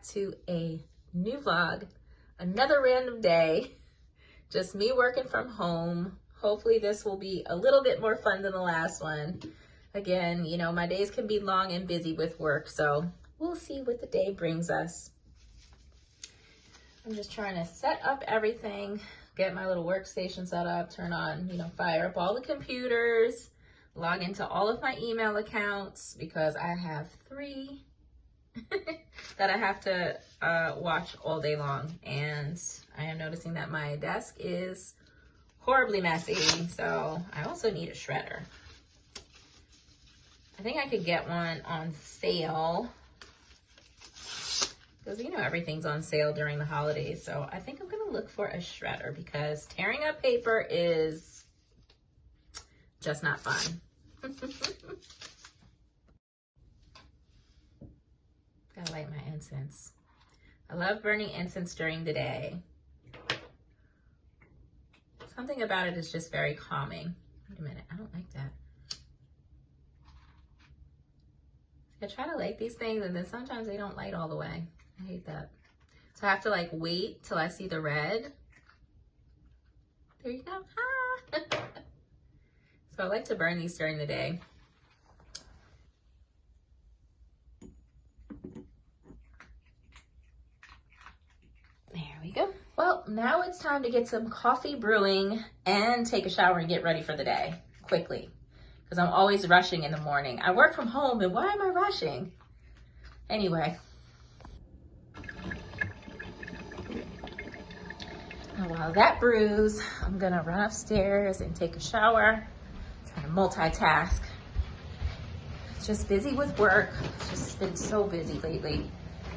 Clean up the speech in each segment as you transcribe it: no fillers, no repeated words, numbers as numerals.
back to a new vlog. Another random day, just me working from home. Hopefully this will be a little bit more fun than the last one. Again, you know, my days can be long and busy with work, so we'll see what the day brings us. I'm just trying to set up everything, get my little workstation set up, turn on, you know, fire up all the computers, log into all of my email accounts because I have 3 that I have to watch all day long. And I am noticing that my desk is horribly messy, so I also need a shredder. I think I could get one on sale because, you know, everything's on sale during the holidays. So I think I'm gonna look for a shredder because tearing up paper is just not fun. Gotta light my incense. I love burning incense during the day. Something about it is just very calming. Wait a minute, I don't like that. I try to light these things and then sometimes they don't light all the way. I hate that. So I have to like wait till I see the red. There you go. Ah. So I like to burn these during the day. There we go. Well, now it's time to get some coffee brewing and take a shower and get ready for the day quickly. Because I'm always rushing in the morning. I work from home, and why am I rushing? Anyway. Now while that brews, I'm gonna run upstairs and take a shower. I'm trying to multitask. Just busy with work. It's just been so busy lately.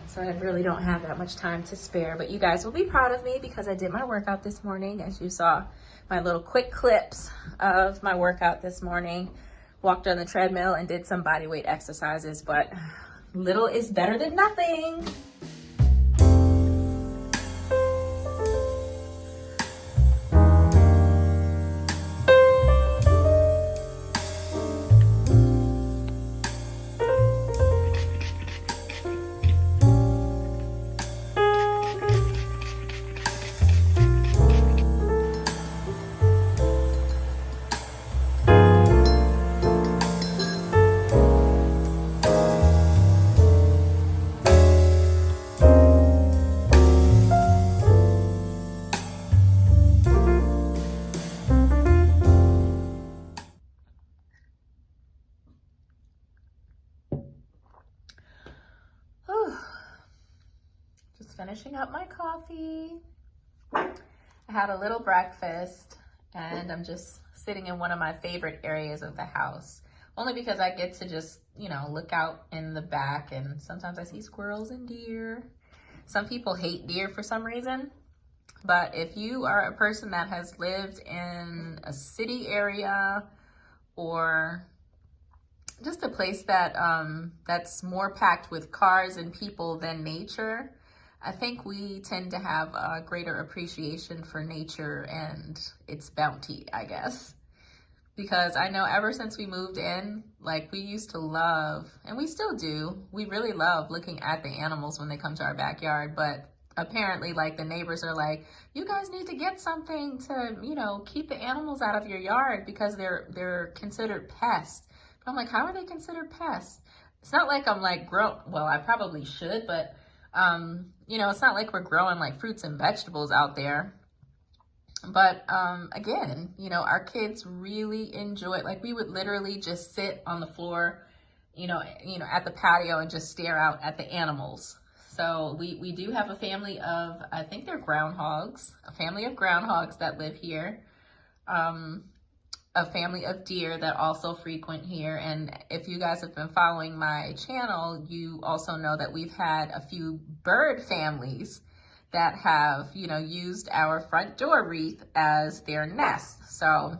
So I really don't have that much time to spare, but you guys will be proud of me because I did my workout this morning. As you saw, my little quick clips of my workout this morning. Walked on the treadmill and did some body weight exercises, but little is better than nothing. Just finishing up my coffee. I had a little breakfast and I'm just sitting in one of my favorite areas of the house. Only because I get to just, you know, look out in the back and sometimes I see squirrels and deer. Some people hate deer for some reason. But if you are a person that has lived in a city area or just a place that that's more packed with cars and people than nature, I think we tend to have a greater appreciation for nature and its bounty, I guess. Because I know ever since we moved in, like we used to love, and we still do, we really love looking at the animals when they come to our backyard. But apparently like the neighbors are like, you guys need to get something to, you know, keep the animals out of your yard because they're considered pests. But I'm like, how are they considered pests? It's not like I'm like, well, I probably should, but you know, it's not like we're growing like fruits and vegetables out there. But again, you know, our kids really enjoy it. Like we would literally just sit on the floor, you know, at the patio and just stare out at the animals. So we do have a family of, I think they're groundhogs, a family of groundhogs that live here. A family of deer that also frequent here. And if you guys have been following my channel, you also know that we've had a few bird families that have, you know, used our front door wreath as their nest. So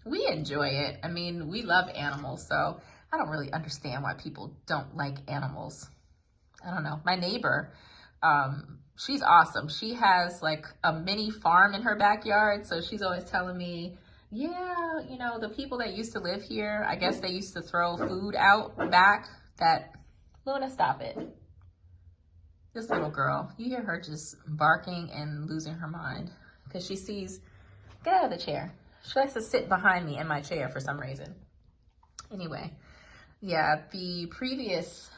we enjoy it. I mean, we love animals, so I don't really understand why people don't like animals. I don't know. My neighbor, she's awesome. She has like a mini farm in her backyard. So she's always telling me, yeah, you know, the people that used to live here, I guess they used to throw food out back that, Luna, stop it. This little girl, you hear her just barking and losing her mind because she sees, get out of the chair. She likes to sit behind me in my chair for some reason. Anyway, yeah, the previous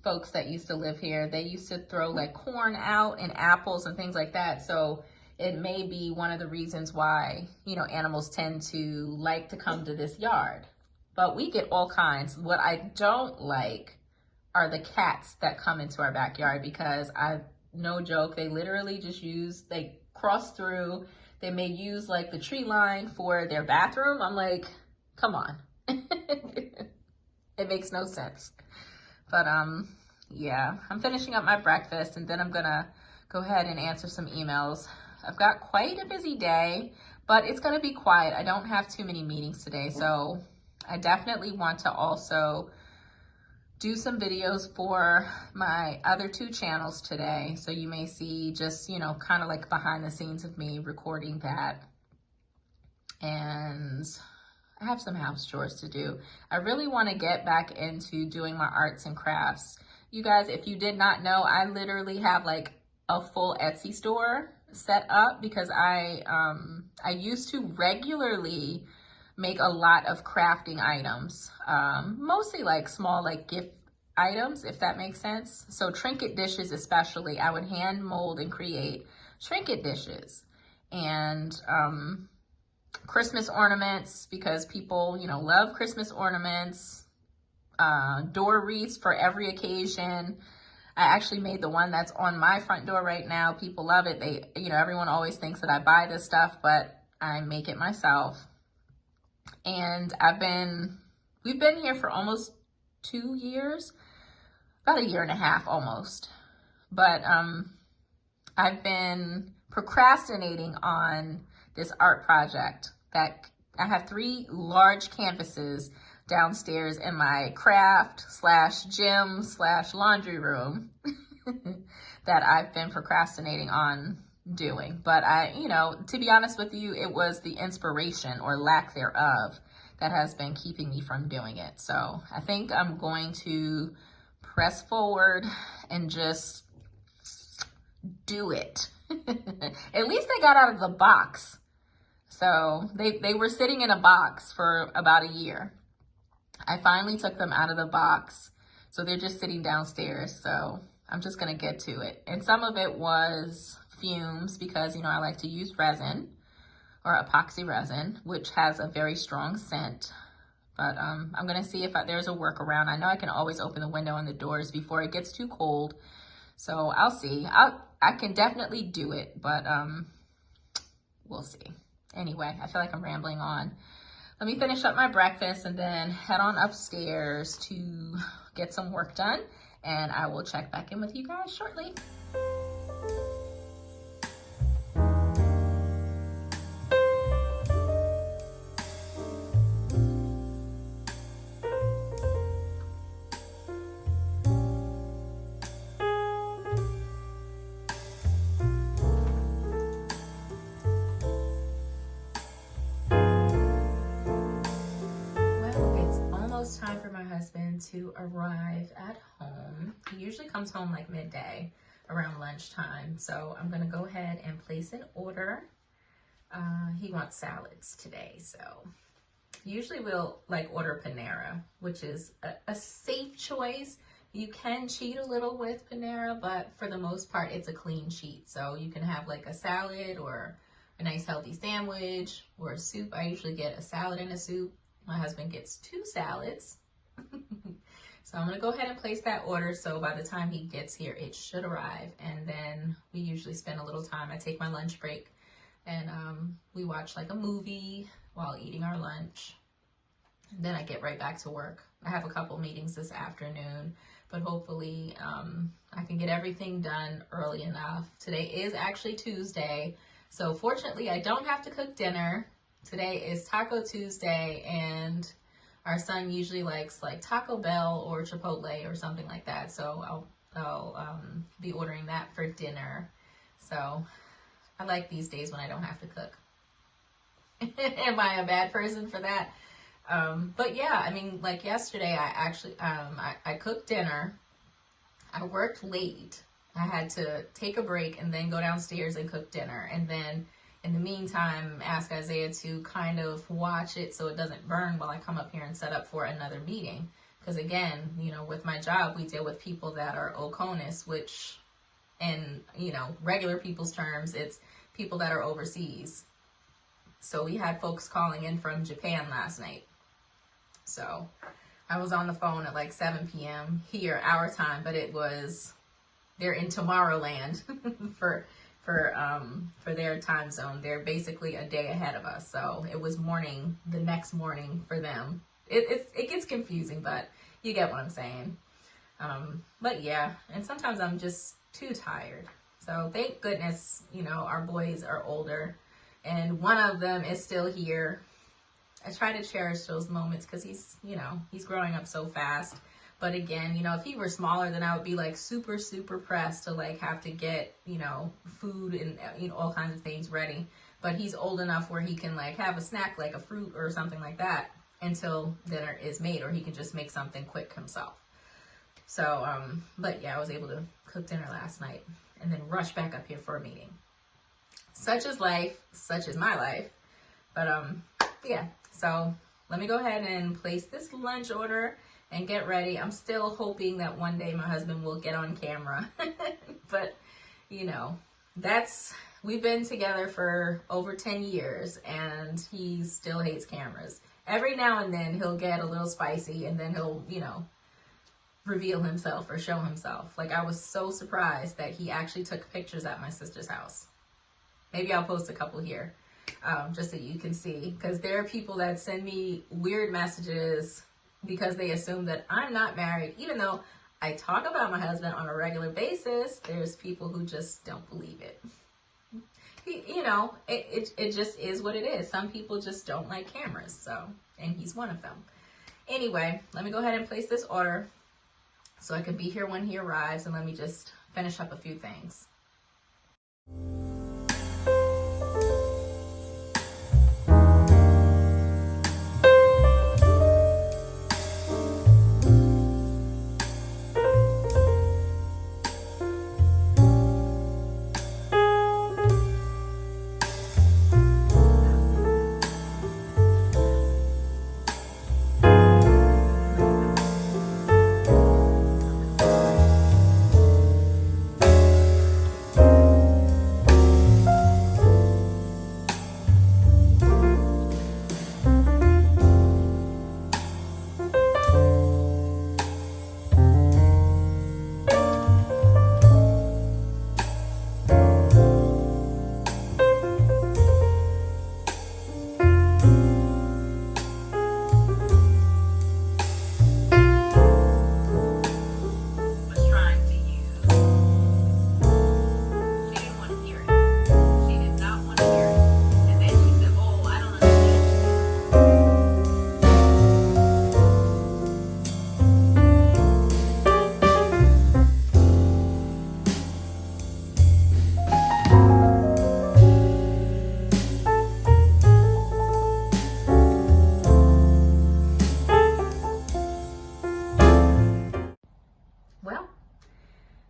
folks that used to live here, they used to throw like corn out and apples and things like that. So it may be one of the reasons why, you know, animals tend to like to come to this yard. But we get all kinds. What I don't like are the cats that come into our backyard because no joke, they literally just they cross through. They may use like the tree line for their bathroom. I'm like, come on. It makes no sense. But yeah, I'm finishing up my breakfast and then I'm gonna go ahead and answer some emails. I've got quite a busy day, but it's gonna be quiet. I don't have too many meetings today, so I definitely want to also do some videos for my other 2 channels today. So you may see just, you know, kind of like behind the scenes of me recording that. And I have some house chores to do. I really want to get back into doing my arts and crafts. You guys, if you did not know, I literally have like a full Etsy store set up because I used to regularly make a lot of crafting items, mostly like small like gift items, if that makes sense. So trinket dishes especially, I would hand mold and create trinket dishes. And Christmas ornaments, because people, you know, love Christmas ornaments, door wreaths for every occasion. I actually made the one that's on my front door right now. People love it. They, you know, everyone always thinks that I buy this stuff, but I make it myself. And we've been here for almost 2 years, about 1.5 years almost. But I've been procrastinating on this art project that I have 3 large canvases downstairs in my craft/gym/laundry room that I've been procrastinating on doing. But you know, to be honest with you, it was the inspiration or lack thereof that has been keeping me from doing it. So I think I'm going to press forward and just do it. At least they got out of the box. So they were sitting in a box for about 1 year. I finally took them out of the box. So they're just sitting downstairs. So I'm just going to get to it. And some of it was fumes because, you know, I like to use resin or epoxy resin, which has a very strong scent. But I'm going to see if there's a workaround. I know I can always open the window and the doors before it gets too cold. So I'll see. I can definitely do it, but we'll see. Anyway, I feel like I'm rambling on. Let me finish up my breakfast and then head on upstairs to get some work done. And I will check back in with you guys shortly. Time for my husband to arrive at home. He usually comes home like midday around lunchtime, so I'm gonna go ahead and place an order. He wants salads today, so usually we'll like order Panera, which is a safe choice. You can cheat a little with Panera, but for the most part it's a clean cheat, so you can have like a salad or a nice healthy sandwich or a soup. I usually get a salad and a soup. My husband gets 2 salads. So I'm going to go ahead and place that order. So by the time he gets here, it should arrive. And then we usually spend a little time. I take my lunch break and we watch like a movie while eating our lunch. And then I get right back to work. I have a couple meetings this afternoon, but hopefully I can get everything done early enough. Today is actually Tuesday. So fortunately, I don't have to cook dinner. Today is Taco Tuesday, and our son usually likes like Taco Bell or Chipotle or something like that. So I'll be ordering that for dinner. So I like these days when I don't have to cook. Am I a bad person for that? But yeah, I mean, like yesterday, I actually I cooked dinner. I worked late. I had to take a break and then go downstairs and cook dinner. And then in the meantime, ask Isaiah to kind of watch it so it doesn't burn while I come up here and set up for another meeting. Because again, you know, with my job, we deal with people that are OCONUS, which in, you know, regular people's terms, it's people that are overseas. So we had folks calling in from Japan last night. So I was on the phone at like 7 p.m. here, our time, but it was, they're in Tomorrowland for their time zone. They're basically a day ahead of us. So it was morning, the next morning for them. It gets confusing, but you get what I'm saying. But yeah, and sometimes I'm just too tired. So thank goodness, you know, our boys are older and one of them is still here. I try to cherish those moments because he's, you know, he's growing up so fast. But again, you know, if he were smaller, then I would be like super, super pressed to like have to get, you know, food and, you know, all kinds of things ready. But he's old enough where he can like have a snack, like a fruit or something like that until dinner is made, or he can just make something quick himself. So, but yeah, I was able to cook dinner last night and then rush back up here for a meeting. Such is life, such is my life. But yeah, so let me go ahead and place this lunch order and get ready. I'm still hoping that one day my husband will get on camera. But, you know, we've been together for over 10 years and he still hates cameras. Every now and then he'll get a little spicy and then he'll, you know, reveal himself or show himself. Like I was so surprised that he actually took pictures at my sister's house. Maybe I'll post a couple here just so you can see, because there are people that send me weird messages because they assume that I'm not married, even though I talk about my husband on a regular basis. There's people who just don't believe it. You know, it just is what it is. Some people just don't like cameras, so, and he's one of them. Anyway, let me go ahead and place this order so I can be here when he arrives, and let me just finish up a few things.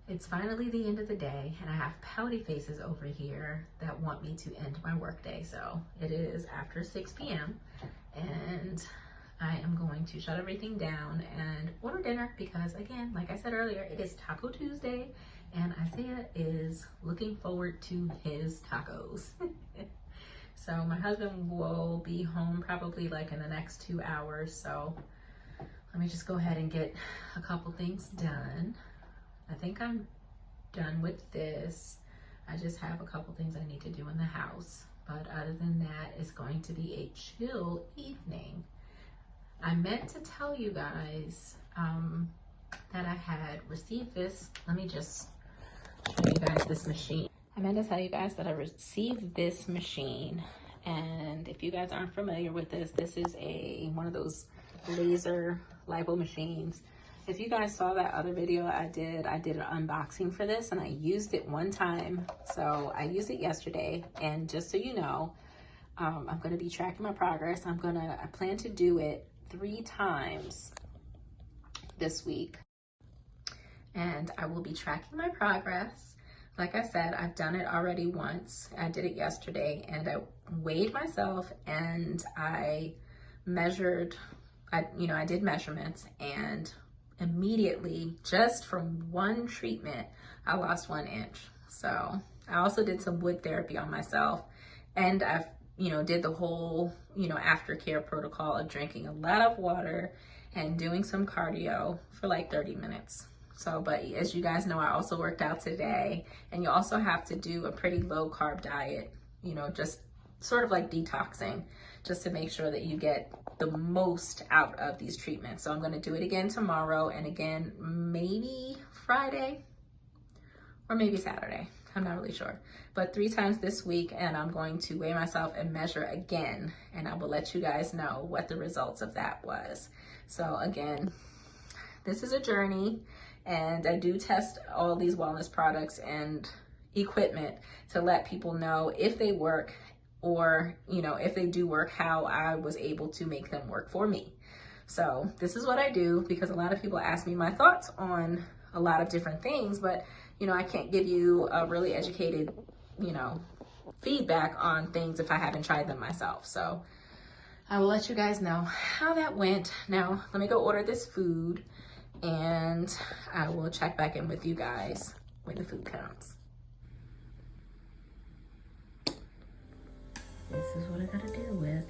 It's finally the end of the day, and I have pouty faces over here that want me to end my workday. So it is after 6 p.m. and I am going to shut everything down and order dinner because, again, like I said earlier, it is Taco Tuesday and Isaiah is looking forward to his tacos. So my husband will be home probably like in the next 2 hours. So let me just go ahead and get a couple things done. I think I'm done with this. I just have a couple things I need to do in the house. But other than that, it's going to be a chill evening. I meant to tell you guys that I had received this. Let me just show you guys this machine. I meant to tell you guys that I received this machine. And if you guys aren't familiar with this, this is one of those laser lipo machines. If you guys saw that other video I did an unboxing for this and I used it one time. So I used it yesterday, and just so you know, I'm gonna be tracking my progress. I plan to do it 3 times this week. and I will be tracking my progress. Like I said, I've done it already once. I did it yesterday, and I weighed myself and I measured, I did measurements, and immediately, just from one treatment, I lost 1 inch. So I also did some wood therapy on myself, and I've, did the whole, aftercare protocol of drinking a lot of water and doing some cardio for like 30 minutes. So, but as you guys know, I also worked out today, and you also have to do a pretty low carb diet, just sort of like detoxing, just to make sure that you get the most out of these treatments. So I'm going to do it again tomorrow, and again maybe Friday or maybe Saturday. I'm not really sure, but 3 times this week, and I'm going to weigh myself and measure again, and I will let you guys know what the results of that was. So again, this is a journey, and I do test all these wellness products and equipment to let people know if they work, or if they do work, how I was able to make them work for me. So this is what I do, because a lot of people ask me my thoughts on a lot of different things, but I can't give you a really educated feedback on things if I haven't tried them myself. So I will let you guys know how that went. Now let me go order this food, and I will check back in with you guys when the food comes. This is what I gotta deal with.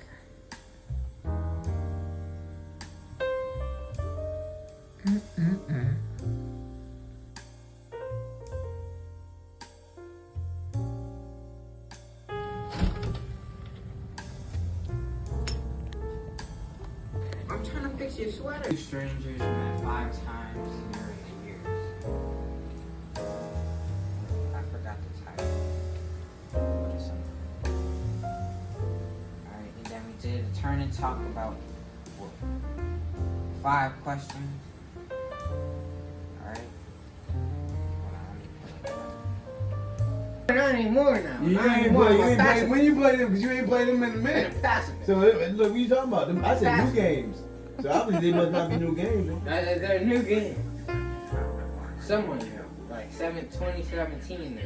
I'm trying to fix your sweater. Strangers met 5 times during the years. I forgot the title. What is something? Alright, and then we did a turn and talk about 5 questions. Alright. Not anymore now. You ain't play, when you play them, because you ain't played them in a minute. So look, what you talking about? Them, I said new games. So obviously they must not be new games. They're new games. Someone knew. Like 2017 there.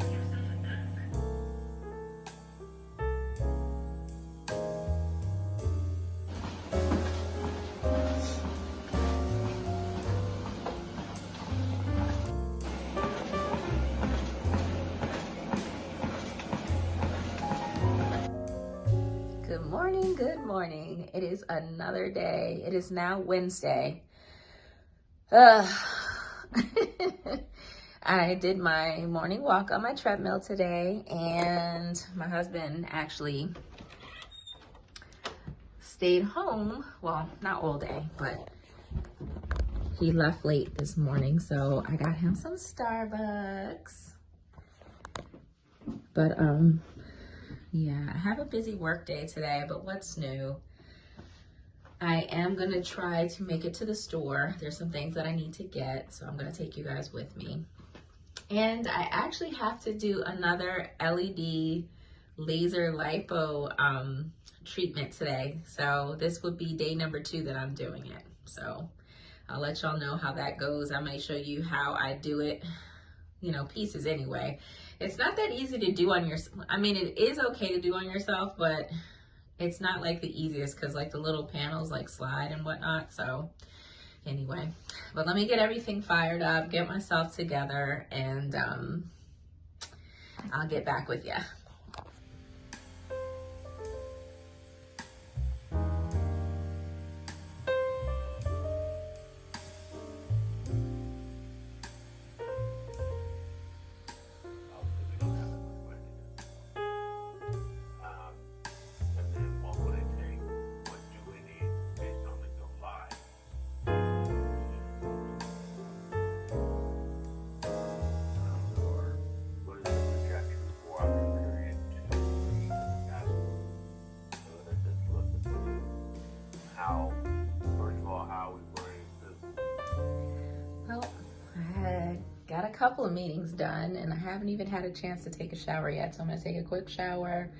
Good morning. It is another day. It is now Wednesday. I did my morning walk on my treadmill today, and my husband actually stayed home. Well, not all day, but he left late this morning, so I got him some Starbucks. But yeah, I have a busy work day today, but what's new? I am going to try to make it to the store. There's some things that I need to get, so I'm going to take you guys with me. And I actually have to do another LED laser lipo treatment today. So this would be day number 2 that I'm doing it. So I'll let y'all know how that goes. I might show you how I do it, pieces anyway. It's not that easy to do on yourself. I mean, it is okay to do on yourself, but it's not like the easiest, because like the little panels like slide and whatnot. So anyway, but let me get everything fired up, get myself together, and I'll get back with you. Got a couple of meetings done, and I haven't even had a chance to take a shower yet. So I'm gonna take a quick shower,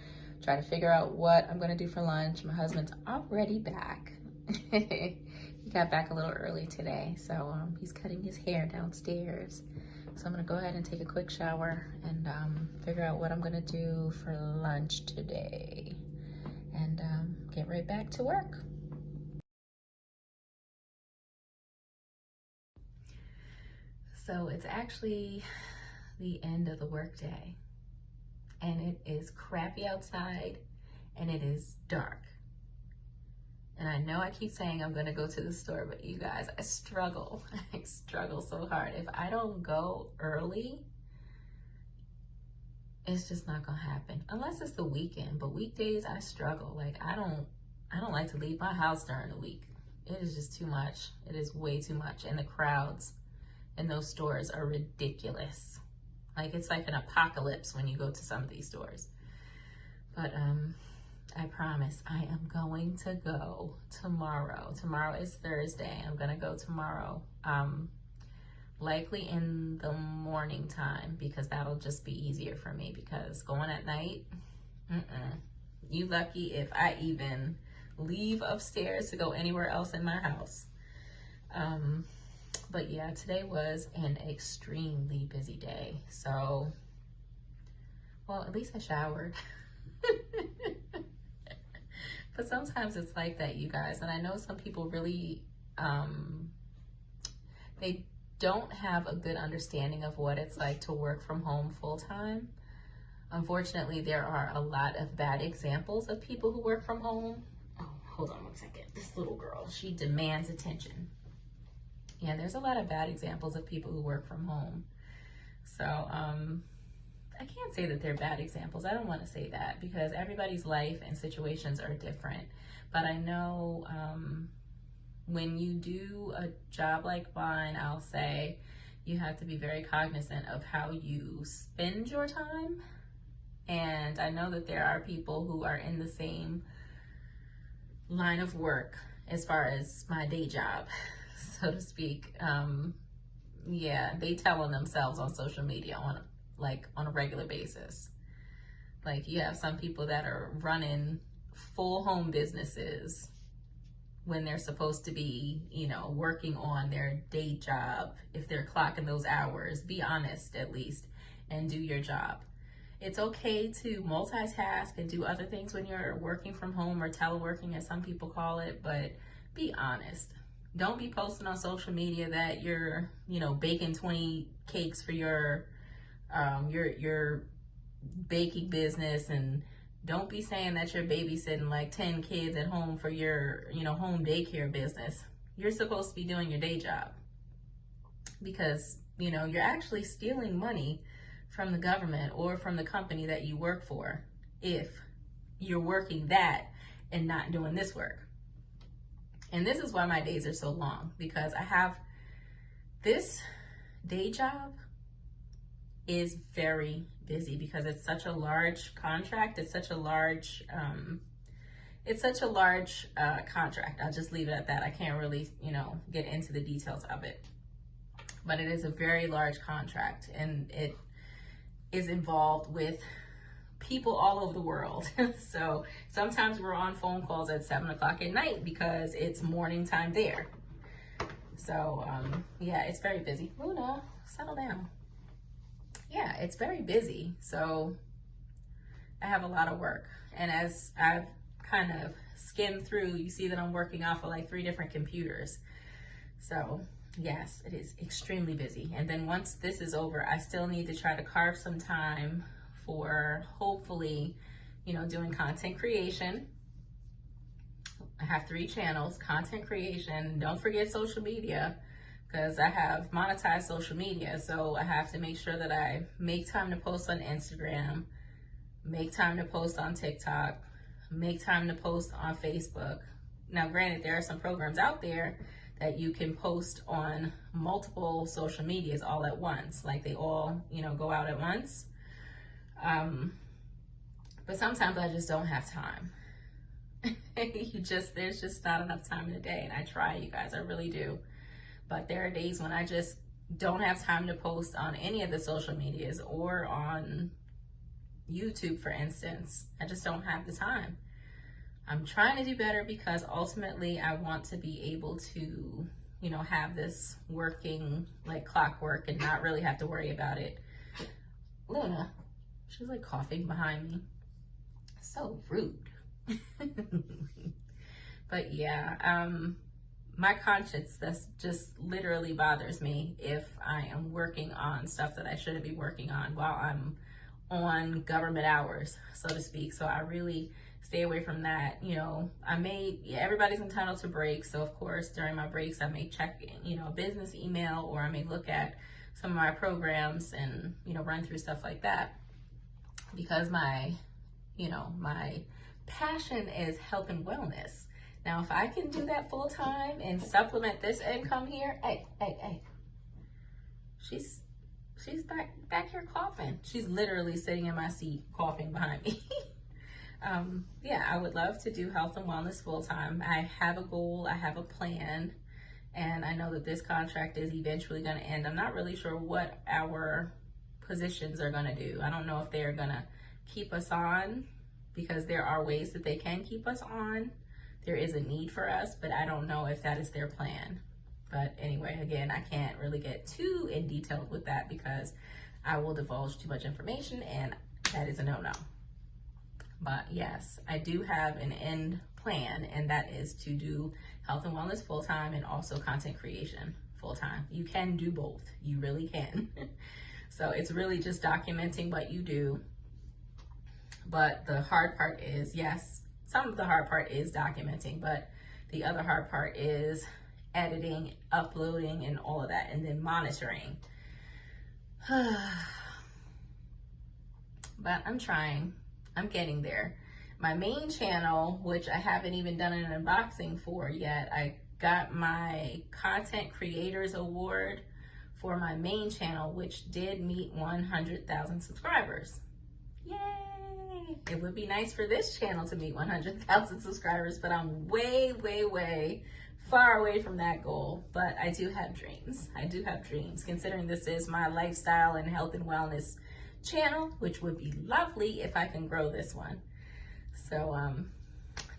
try to figure out what I'm gonna do for lunch. My husband's already back, He got back a little early today, so he's cutting his hair downstairs. So I'm gonna go ahead and take a quick shower and figure out what I'm gonna do for lunch today, and get right back to work. So it's actually the end of the workday, and it is crappy outside, and it is dark. And I know I keep saying I'm gonna go to the store, but you guys, I struggle. I struggle so hard. If I don't go early, it's just not gonna happen. Unless it's the weekend, but weekdays I struggle. Like I don't like to leave my house during the week. It is just too much. It is way too much. And the crowds in those stores are ridiculous. Like it's like an apocalypse when you go to some of these stores. But I promise I am going to go tomorrow. Tomorrow is Thursday. I'm gonna go tomorrow. Likely in the morning time, because that'll just be easier for me, because going at night, you lucky if I even leave upstairs to go anywhere else in my house. But yeah, today was an extremely busy day. So, well, at least I showered. But sometimes it's like that, you guys. And I know some people really, they don't have a good understanding of what it's like to work from home full time. Unfortunately, there are a lot of bad examples of people who work from home. Oh, hold on one second. This little girl, she demands attention. Yeah, there's a lot of bad examples of people who work from home. So, I can't say that they're bad examples. I don't want to say that, because everybody's life and situations are different. But I know when you do a job like mine, I'll say you have to be very cognizant of how you spend your time. And I know that there are people who are in the same line of work as far as my day job, so to speak. Yeah, they tell on themselves on social media on a regular basis. Like you have some people that are running full home businesses when they're supposed to be, working on their day job. If they're clocking those hours, be honest at least and do your job. It's okay to multitask and do other things when you're working from home, or teleworking as some people call it, but be honest. Don't be posting on social media that you're, baking 20 cakes for your baking business, and don't be saying that you're babysitting like 10 kids at home for your, home daycare business. You're supposed to be doing your day job, because, you're actually stealing money from the government or from the company that you work for if you're working that and not doing this work. And this is why my days are so long, because I have this day job is very busy, because it's such a large contract. It's such a large contract. I'll just leave it at that. I can't really, get into the details of it, but it is a very large contract, and it is involved with people all over the world. So sometimes we're on phone calls at 7 o'clock at night because it's morning time there. So yeah, it's very busy. Luna, settle down. Yeah, it's very busy. So I have a lot of work. And as I've kind of skimmed through, you see that I'm working off of like 3 different computers. So yes, it is extremely busy. And then once this is over, I still need to try to carve some time for hopefully, doing content creation. I have 3 channels: content creation. Don't forget social media, because I have monetized social media. So I have to make sure that I make time to post on Instagram, make time to post on TikTok, make time to post on Facebook. Now, granted, there are some programs out there that you can post on multiple social medias all at once, like they all, go out at once. But sometimes I just don't have time. There's just not enough time in the day. And I try, you guys, I really do. But there are days when I just don't have time to post on any of the social medias, or on YouTube, for instance. I just don't have the time. I'm trying to do better because ultimately I want to be able to, you know, have this working like clockwork and not really have to worry about it. Luna, she's like coughing behind me. So rude. But yeah, my conscience, that's just literally bothers me if I am working on stuff that I shouldn't be working on while I'm on government hours, so to speak. So I really stay away from that. You know, everybody's entitled to breaks. So of course, during my breaks, I may check, you know, a business email, or I may look at some of my programs and, you know, run through stuff like that, because my passion is health and wellness. Now, if I can do that full time and supplement this income here, hey, she's back here coughing. She's literally sitting in my seat coughing behind me. Yeah, I would love to do health and wellness full time. I have a goal, I have a plan, and I know that this contract is eventually going to end. I'm not really sure what our positions are going to do. I don't know if they're going to keep us on, because there are ways that they can keep us on. There is a need for us, but I don't know if that is their plan. But anyway, again, I can't really get too in detail with that because I will divulge too much information, and that is a no-no. But yes, I do have an end plan, and that is to do health and wellness full-time and also content creation full-time. You can do both. You really can. So it's really just documenting what you do. But the hard part is, yes, some of the hard part is documenting, but the other hard part is editing, uploading, and all of that, and then monitoring. But I'm trying. I'm getting there. My main channel, which I haven't even done an unboxing for yet, I got my Content Creators Award for my main channel, which did meet 100,000 subscribers. Yay! It would be nice for this channel to meet 100,000 subscribers, but I'm way, way, way far away from that goal. But I do have dreams. I do have dreams, considering this is my lifestyle and health and wellness channel, which would be lovely if I can grow this one. So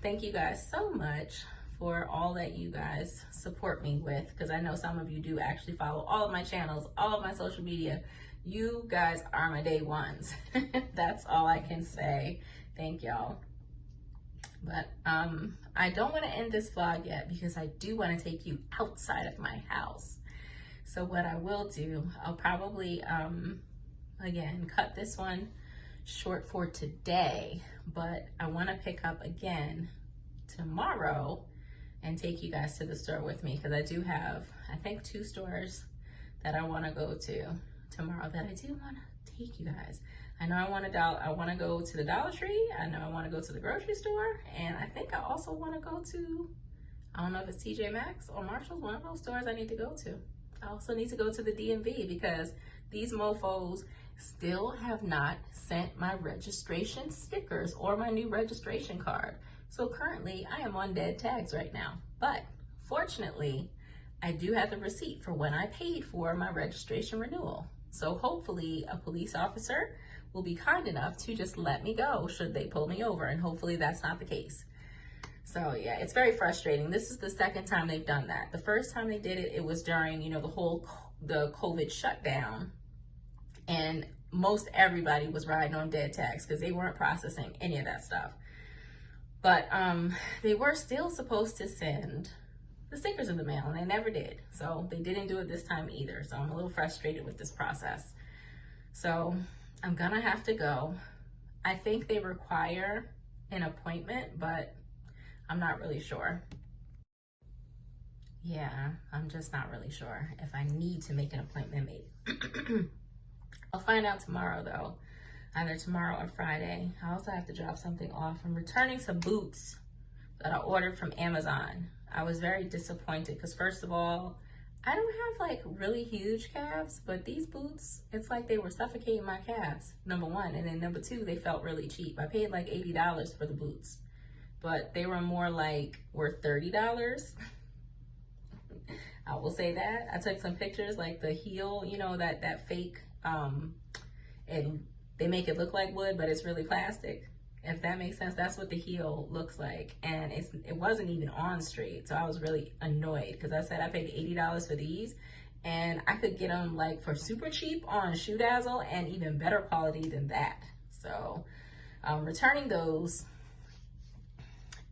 thank you guys so much for all that you guys support me with, because I know some of you do actually follow all of my channels, all of my social media. You guys are my day ones. That's all I can say. Thank y'all. But I don't want to end this vlog yet, because I do want to take you outside of my house. So what I will do, I'll probably again cut this one short for today, but I want to pick up again tomorrow and take you guys to the store with me, because I do have, I think, 2 stores that I want to go to tomorrow that I do want to take you guys. I know I want to go to the Dollar Tree. I know I want to go to the grocery store, and I think I also want to go to, I don't know if it's TJ Maxx or Marshall's, one of those stores I need to go to. I also need to go to the DMV, because these mofos still have not sent my registration stickers or my new registration card. So currently I am on dead tags right now, but fortunately I do have the receipt for when I paid for my registration renewal. So hopefully a police officer will be kind enough to just let me go should they pull me over, and hopefully that's not the case. So yeah, it's very frustrating. This is the second time they've done that. The first time they did it, it was during, you know, the COVID shutdown, and most everybody was riding on dead tags because they weren't processing any of that stuff. But they were still supposed to send the stickers in the mail, and they never did. So they didn't do it this time either. So I'm a little frustrated with this process. So I'm gonna have to go. I think they require an appointment, but I'm not really sure. Yeah, I'm just not really sure if I need to make an appointment made. I'll find out tomorrow though, either tomorrow or Friday. I also have to drop something off. I'm returning some boots that I ordered from Amazon. I was very disappointed because, first of all, I don't have like really huge calves, but these boots, it's like they were suffocating my calves, number one. And then number two, they felt really cheap. I paid like $80 for the boots, but they were more like worth $30. I will say that. I took some pictures, like the heel, you know, that fake, and they make it look like wood, but it's really plastic. if that makes sense. That's what the heel looks like. And it wasn't even on straight. So I was really annoyed because I said I paid $80 for these and I could get them like for super cheap on Shoe Dazzle and even better quality than that. So returning those.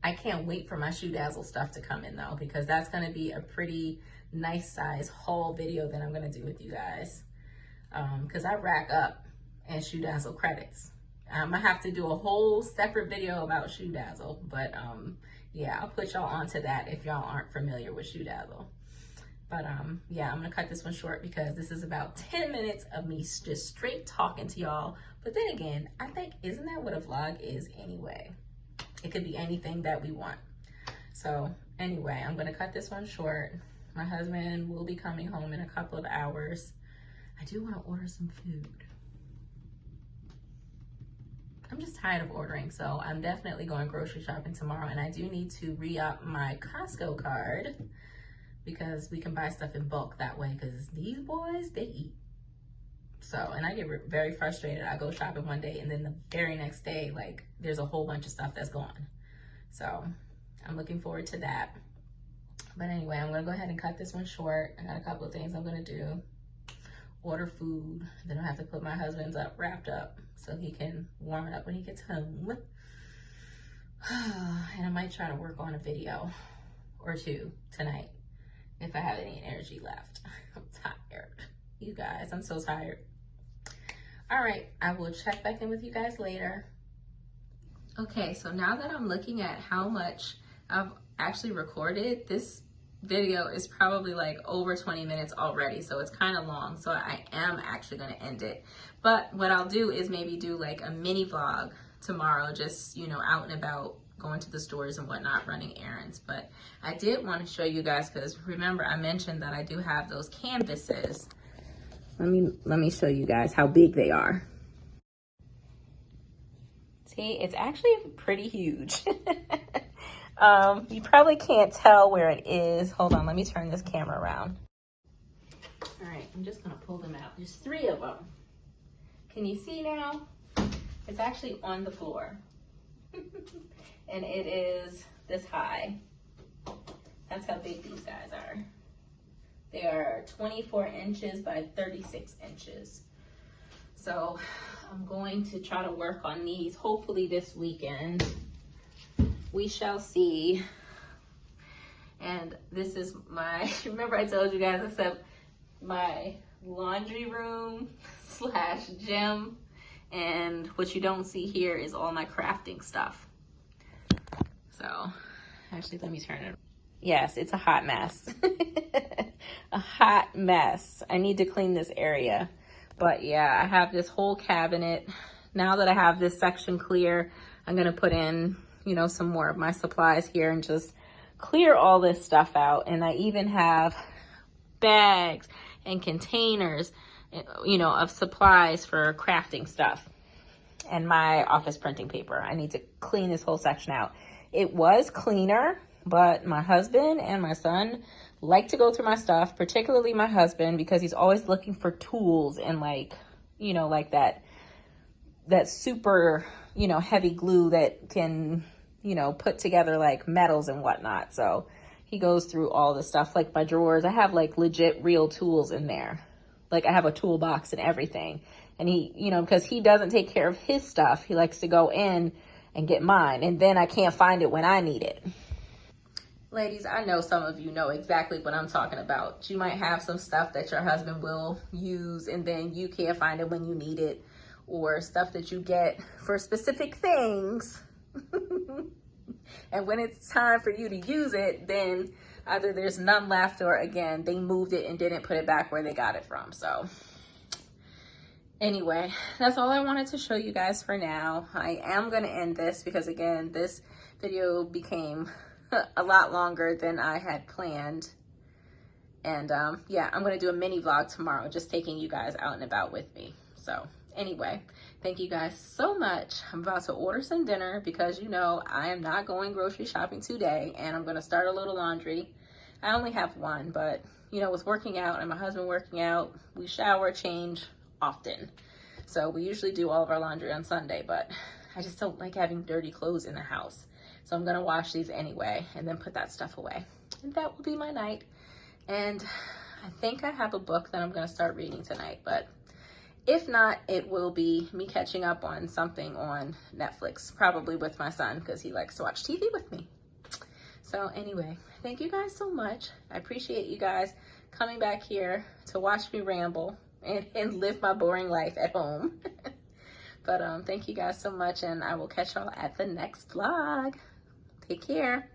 I can't wait for my Shoe Dazzle stuff to come in though, because that's gonna be a pretty nice size haul video that I'm gonna do with you guys. Because I rack up in Shoe Dazzle credits. I'm gonna have to do a whole separate video about Shoe Dazzle, but yeah, I'll put y'all onto that if y'all aren't familiar with Shoe Dazzle. But yeah, I'm gonna cut this one short because this is about 10 minutes of me just straight talking to y'all. But then again, I think, isn't that what a vlog is anyway? It could be anything that we want. So anyway, I'm gonna cut this one short. My husband will be coming home in a couple of hours. I do wanna order some food. I'm just tired of ordering, so I'm definitely going grocery shopping tomorrow, and I do need to re-up my Costco card because we can buy stuff in bulk that way, because these boys, they eat. So, and I get very frustrated. I go shopping one day and then the very next day, like, there's a whole bunch of stuff that's gone. So I'm looking forward to that. But anyway, I'm gonna go ahead and cut this one short. I got a couple of things I'm gonna do. Order food, then I'll have to put my husband's up, wrapped up, so he can warm it up when he gets home. And I might try to work on a video or two tonight if I have any energy left. I'm tired. You guys, I'm so tired. All right, I will check back in with you guys later. Okay, so now that I'm looking at how much I've actually recorded, this video is probably like over 20 minutes already, so it's kind of long, so I am actually going to end it. But what I'll do is maybe do like a mini vlog tomorrow, just, you know, out and about, going to the stores and whatnot, running errands. But I did want to show you guys, because remember I mentioned that I do have those canvases. Let me show you guys how big they are. See, it's actually pretty huge. You probably can't tell where it is. Hold on, let me turn this camera around. All right, I'm just gonna pull them out. There's 3 of them. Can you see now? It's actually on the floor. And it is this high. That's how big these guys are. They are 24 inches by 36 inches. So I'm going to try to work on these hopefully this weekend. We shall see. And this is my, remember I told you guys I said my laundry room / gym. And what you don't see here is all my crafting stuff. So actually, let me turn it. Yes, it's a hot mess. A hot mess. I need to clean this area. But yeah, I have this whole cabinet. Now that I have this section clear, I'm gonna put in, you know, some more of my supplies here and just clear all this stuff out. And I even have bags and containers, you know, of supplies for crafting stuff and my office printing paper. I need to clean this whole section out. It was cleaner, but my husband and my son like to go through my stuff, particularly my husband, because he's always looking for tools and like, you know, like that super, you know, heavy glue that can, you know, put together like metals and whatnot. So he goes through all the stuff, like my drawers. I have like legit real tools in there. Like I have a toolbox and everything. And he, you know, because he doesn't take care of his stuff, he likes to go in and get mine. And then I can't find it when I need it. Ladies, I know some of you know exactly what I'm talking about. You might have some stuff that your husband will use and then you can't find it when you need it, or stuff that you get for specific things. And when it's time for you to use it, then either there's none left or again, they moved it and didn't put it back where they got it from. So anyway, that's all I wanted to show you guys for now. I am going to end this because again, this video became a lot longer than I had planned. And yeah, I'm going to do a mini vlog tomorrow, just taking you guys out and about with me. So anyway, thank you guys so much. I'm about to order some dinner because, you know, I am not going grocery shopping today, and I'm going to start a little laundry. I only have one, but you know, with working out and my husband working out, we shower, change often. So we usually do all of our laundry on Sunday, but I just don't like having dirty clothes in the house. So I'm gonna wash these anyway and then put that stuff away. And that will be my night. And I think I have a book that I'm gonna start reading tonight, but if not, it will be me catching up on something on Netflix, probably with my son, because he likes to watch TV with me. So anyway, thank you guys so much. I appreciate you guys coming back here to watch me ramble and live my boring life at home. But thank you guys so much, and I will catch y'all at the next vlog. Take care.